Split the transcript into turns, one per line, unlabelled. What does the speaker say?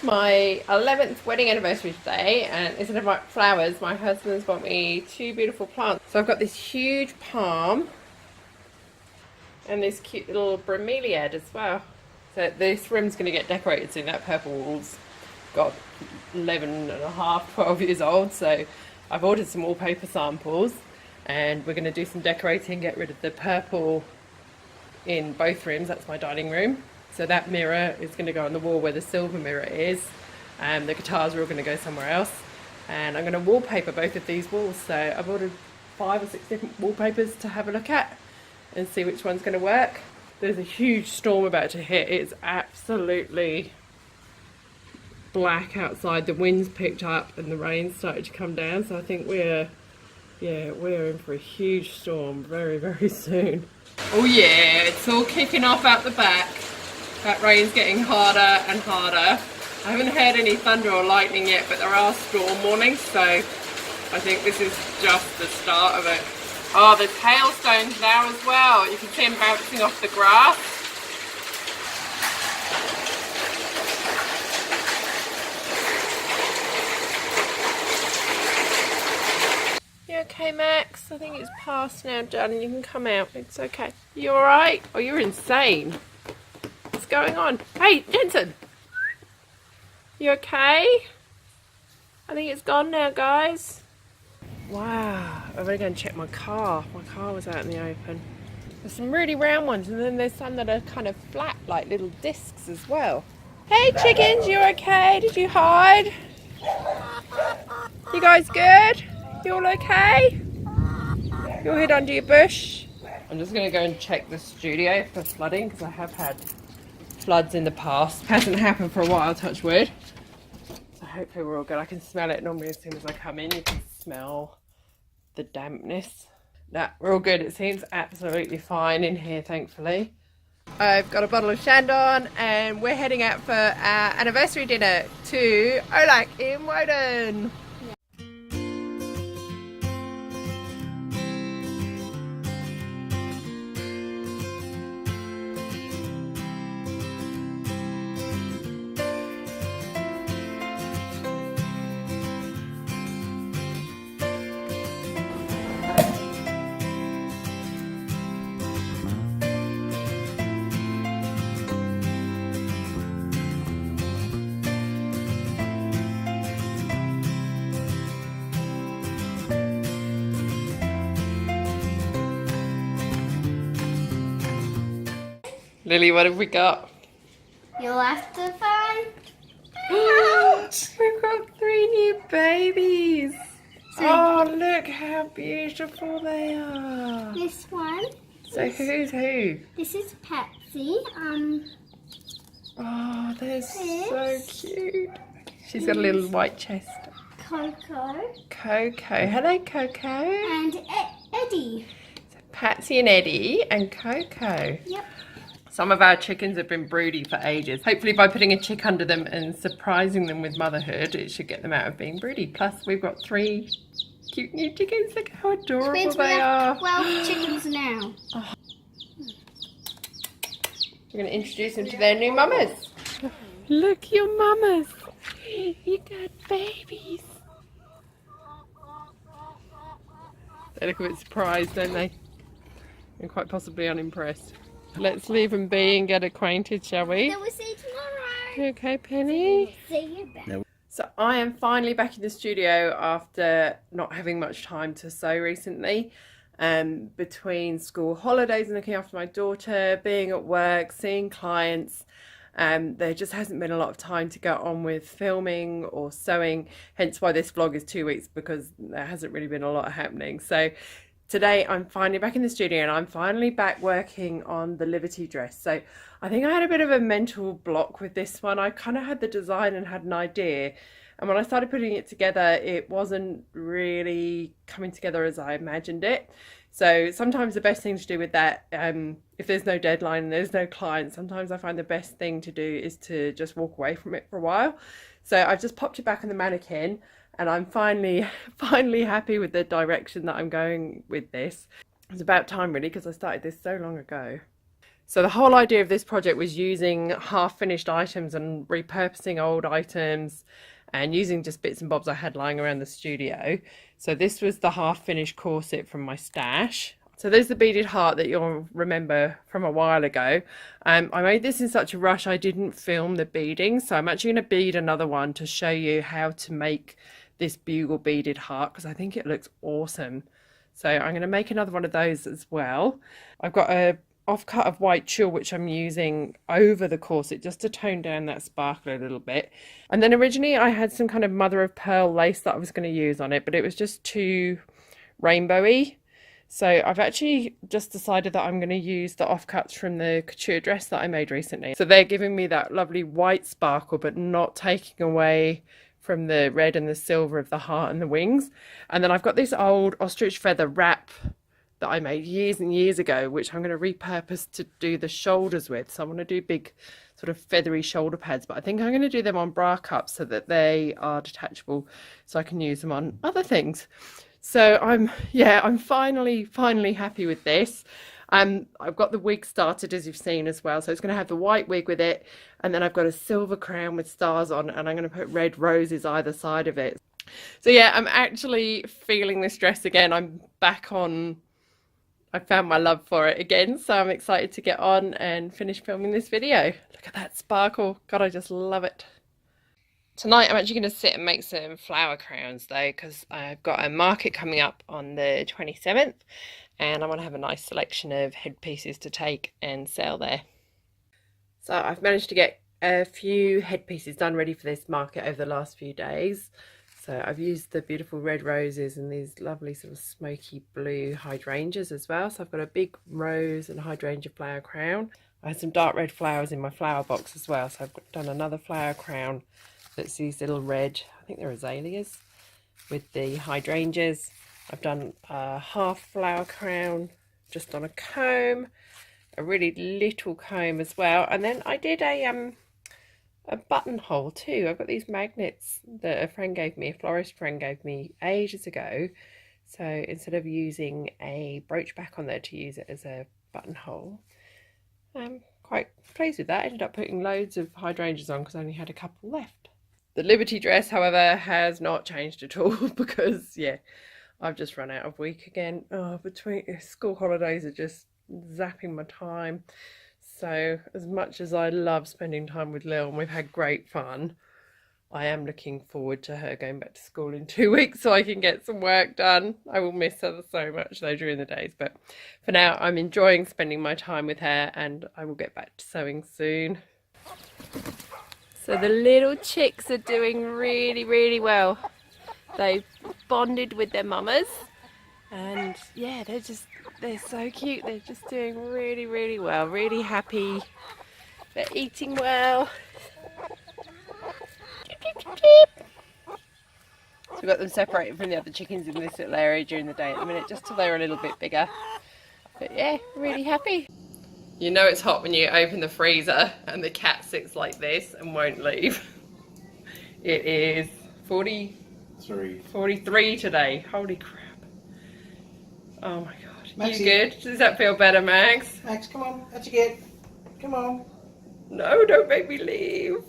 My 11th wedding anniversary today, and instead of my flowers, my husband's bought me two beautiful plants. So I've got this huge palm and this cute little bromeliad as well. So this room's going to get decorated soon. That purple wall's got 11 and a half, 12 years old. So I've ordered some wallpaper samples and we're going to do some decorating, get rid of the purple in both rooms. That's my dining room. So that mirror is going to go on the wall where the silver mirror is. The guitars are all going to go somewhere else. And I'm going to wallpaper both of these walls. So I've ordered 5 or 6 different wallpapers to have a look at and see which one's going to work. There's a huge storm about to hit. It's absolutely black outside. The wind's picked up and the rain started to come down. So I think we're in for a huge storm very, very soon. Oh yeah, it's all kicking off out the back. That rain's getting harder and harder. I haven't heard any thunder or lightning yet, but there are storm warnings, so I think this is just the start of it. Oh, there's hailstones now as well. You can see them bouncing off the grass. You okay, Max? I think it's past now, darling. You can come out. It's okay. You alright? Oh, you're insane. What's going on? Hey, Jensen! You okay? I think it's gone now, guys. Wow. I'm going to go and check my car. My car was out in the open. There's some really round ones, and then there's some that are kind of flat, like little discs as well. Hey, chickens, you okay? Did you hide? You guys good? You all okay? You all hid under your bush? I'm just going to go and check the studio for flooding, because I have had floods in the past. Hasn't happened for a while, touch wood. So hopefully we're all good. I can smell it normally as soon as I come in. You can smell the dampness. Nah, we're all good. It seems absolutely fine in here, thankfully. I've got a bottle of Chandon and we're heading out for our anniversary dinner to Olac in Woden. Lily, what have we got?
You'll have to find
We've got 3 new babies. Oh, look how beautiful they are.
this one.
So who's who?
This is Patsy.
Oh, they're so cute. She's got a little white chest.
Coco.
Coco. Hello, Coco.
And Eddie.
So Patsy and Eddie and Coco.
Yep.
Some of our chickens have been broody for ages. Hopefully by putting a chick under them and surprising them with motherhood, it should get them out of being broody. Plus we've got 3 cute new chickens. Look how adorable they are.
12 chickens now.
Oh. We're going to introduce them to their new mamas. Look, your mamas. You got babies. They look a bit surprised, don't they? And quite possibly unimpressed. Let's leave them be and get acquainted, shall we?
Then we'll see you tomorrow.
Okay, Penny?
See you then.
So I am finally back in the studio after not having much time to sew recently. Between school holidays and looking after my daughter, being at work, seeing clients, there just hasn't been a lot of time to get on with filming or sewing, hence why this vlog is 2 weeks, because there hasn't really been a lot happening. So today I'm finally back in the studio and I'm finally back working on the Liberty dress. So I think I had a bit of a mental block with this one. I kind of had the design and had an idea, and when I started putting it together it wasn't really coming together as I imagined it. So sometimes the best thing to do with that, if there's no deadline and there's no client, sometimes I find the best thing to do is to just walk away from it for a while. So I've just popped it back on the mannequin and I'm finally happy with the direction that I'm going with this. It's about time really, because I started this so long ago. So the whole idea of this project was using half-finished items and repurposing old items and using just bits and bobs I had lying around the studio. So this was the half-finished corset from my stash. So there's the beaded heart that you'll remember from a while ago. I made this in such a rush I didn't film the beading, so I'm actually going to bead another one to show you how to make this bugle beaded heart because I think it looks awesome. So I'm going to make another one of those as well. I've got a offcut of white tulle which I'm using over the corset just to tone down that sparkle a little bit. And then originally I had some kind of mother of pearl lace that I was going to use on it, but it was just too rainbowy. So I've actually just decided that I'm going to use the offcuts from the couture dress that I made recently. So they're giving me that lovely white sparkle but not taking away from the red and the silver of the heart and the wings. And then I've got this old ostrich feather wrap that I made years and years ago, which I'm going to repurpose to do the shoulders with. So I want to do big sort of feathery shoulder pads, but I think I'm going to do them on bra cups so that they are detachable so I can use them on other things. So I'm finally happy with this. I've got the wig started, as you've seen as well. So it's going to have the white wig with it, and then I've got a silver crown with stars on, and I'm going to put red roses either side of it. So yeah, I'm actually feeling this dress again. I'm back on. I found my love for it again, so I'm excited to get on and finish filming this video. Look at that sparkle. God, I just love it. Tonight I'm actually going to sit and make some flower crowns though, because I've got a market coming up on the 27th and I want to have a nice selection of headpieces to take and sell there. So I've managed to get a few headpieces done ready for this market over the last few days. So I've used the beautiful red roses and these lovely sort of smoky blue hydrangeas as well. So I've got a big rose and hydrangea flower crown. I had some dark red flowers in my flower box as well. So I've done another flower crown that's these little red, I think they're azaleas, with the hydrangeas. I've done a half flower crown just on a comb, a really little comb as well. And then I did a buttonhole too. I've got these magnets that a friend gave me, a florist friend gave me ages ago. So instead of using a brooch back on there, to use it as a buttonhole. I'm quite pleased with that. I ended up putting loads of hydrangeas on because I only had a couple left. The Liberty dress, however, has not changed at all because, yeah, I've just run out of week again. Oh, between school holidays are just zapping my time. So as much as I love spending time with Lil and we've had great fun, I am looking forward to her going back to school in 2 weeks so I can get some work done. I will miss her so much though during the days, but for now I'm enjoying spending my time with her and I will get back to sewing soon. So the little chicks are doing really well. They've bonded with their mamas and yeah, they're so cute. They're just doing really well, really happy. They're eating well. So we've got them separated from the other chickens in this little area during the day at the minute, just till they're a little bit bigger. But yeah, really happy. You know it's hot when you open the freezer and the cat sits like this and won't leave. It is 43 today. Holy crap. Oh my god.
Maxie.
You good? Does that feel better, Max?
Max, come on. That's a good. Come on.
No, don't make me leave.